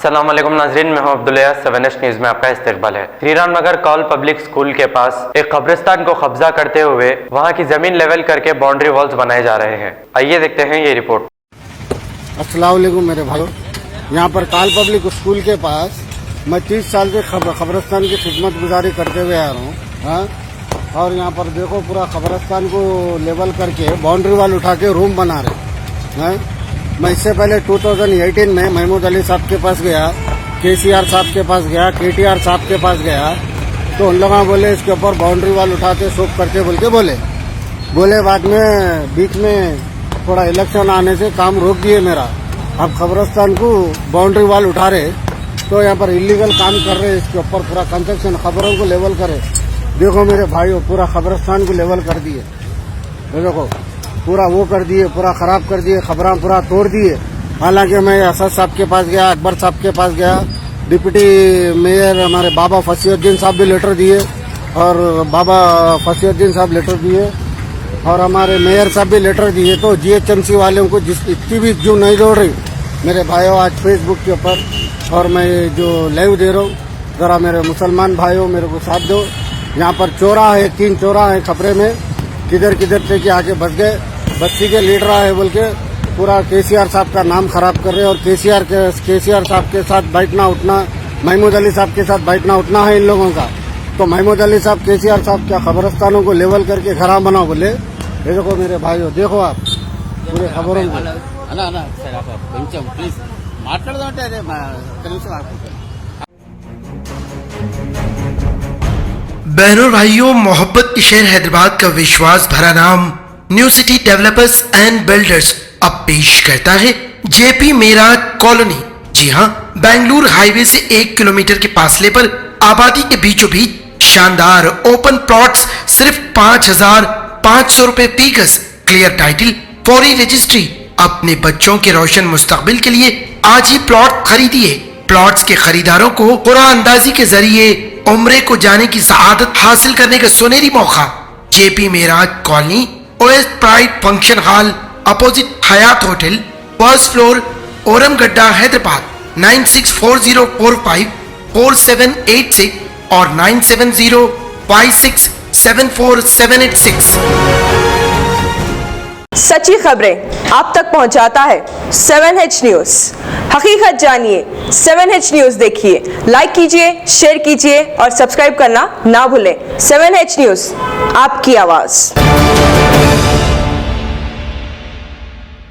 अस्सलाम वालेकुम नाज़रीन, मैं हूं अब्दुल्ला। 7H न्यूज़ में आपका इस्तकबाल है। Shri Ram Nagar call public school के पास एक कब्रिस्तान को कब्जा करते हुए वहां की जमीन लेवल करके बाउंड्री वॉल्स बनाए जा रहे हैं। आइए देखते हैं ये रिपोर्ट। अस्सलाम वालेकुम मेरे भाइयों, यहाँ पर कॉल पब्लिक स्कूल के पास मैं 30 साल से कब्रिस्तान की खिदमत गुजारी करते हुए आ रहा हूँ। और यहाँ पर देखो पूरा कब्रिस्तान को लेवल करके बाउंड्री वॉल उठा के रूम बना रहे हैं। मैं इससे पहले 2018 में महमूद अली साहब के पास गया, KCR साहब के पास गया, KTR साहब के पास गया, तो उन लोगों बोले इसके ऊपर बाउंड्री वॉल उठाते सोप करते बोल के बोले बाद में बीच में थोड़ा इलेक्शन आने से काम रोक दिए मेरा। अब कब्रिस्तान को बाउंड्री वॉल उठा रहे तो यहाँ पर इलीगल काम कर रहे, इसके ऊपर पूरा कंस्ट्रक्शन खबरों को लेवल करे। देखो मेरे भाइयों, पूरा कब्रिस्तान को लेवल कर दिए, देखो पूरा वो कर दिए, पूरा खराब कर दिए, खबरां पूरा तोड़ दिए। हालांकि मैं असद साहब के पास गया, अकबर साहब के पास गया, डिप्टी मेयर हमारे बाबा फसीउद्दीन साहब भी लेटर दिए और बाबा फसीउद्दीन साहब लेटर दिए और हमारे मेयर साहब भी लेटर दिए। तो GHMC वालों को इतनी भी जो नहीं जोड़ रही मेरे भाइयों आज फेसबुक के ऊपर, और मैं जो लाइव दे रहा हूँ, जरा मेरे मुसलमान भाइयों मेरे को साथ दो। यहाँ पर चोरा है, 3 चोरा है खपरे में, किधर से कि आके बच गए। बस्ती के लीडर है बोल के पूरा KCR साहब का नाम खराब कर रहे हैं और KCR साहब के साथ बैठना उठना, महमूद अली साहब के साथ बैठना उठना है इन लोगों का। तो महमूद अली साहब KCR साहब क्या कब्रिस्तानों को लेवल करके खराब बनाओ बोले। ये देखो मेरे भाइयों, देखो आप पूरे खबरों को। बहनों भाइयों, मोहब्बत के शहर हैदराबाद का विश्वास भरा नाम new city developers and builders अब पेश करता है JP मेराज कॉलोनी। जी हां, बेंगलुरु हाईवे से 1 किलोमीटर के फासले पर आबादी के बीचों बीच शानदार ओपन प्लॉट्स सिर्फ 5,500 रुपए फी गज, क्लियर टाइटल, फौरी रजिस्ट्री। अपने बच्चों के रोशन मुस्तकबिल के लिए आज ही प्लॉट खरीदिए। प्लॉट्स के खरीदारों को कुरान अंदाजी के जरिए उम्रे को जाने की सआदत हासिल करने का सुनहरी मौका। JP Meraj colony, OS pride function hall, opposite Hyatt hotel, first floor, Ormagadda, Hyderabad. 9640454786 और 9705674786। सच्ची खबरें आप तक पहुंचाता है 7H न्यूज़। हकीकत जानिए, 7H न्यूज़ देखिए, लाइक कीजिए, शेयर कीजिए और सब्सक्राइब करना ना भूलें। 7H न्यूज़, आपकी आवाज़।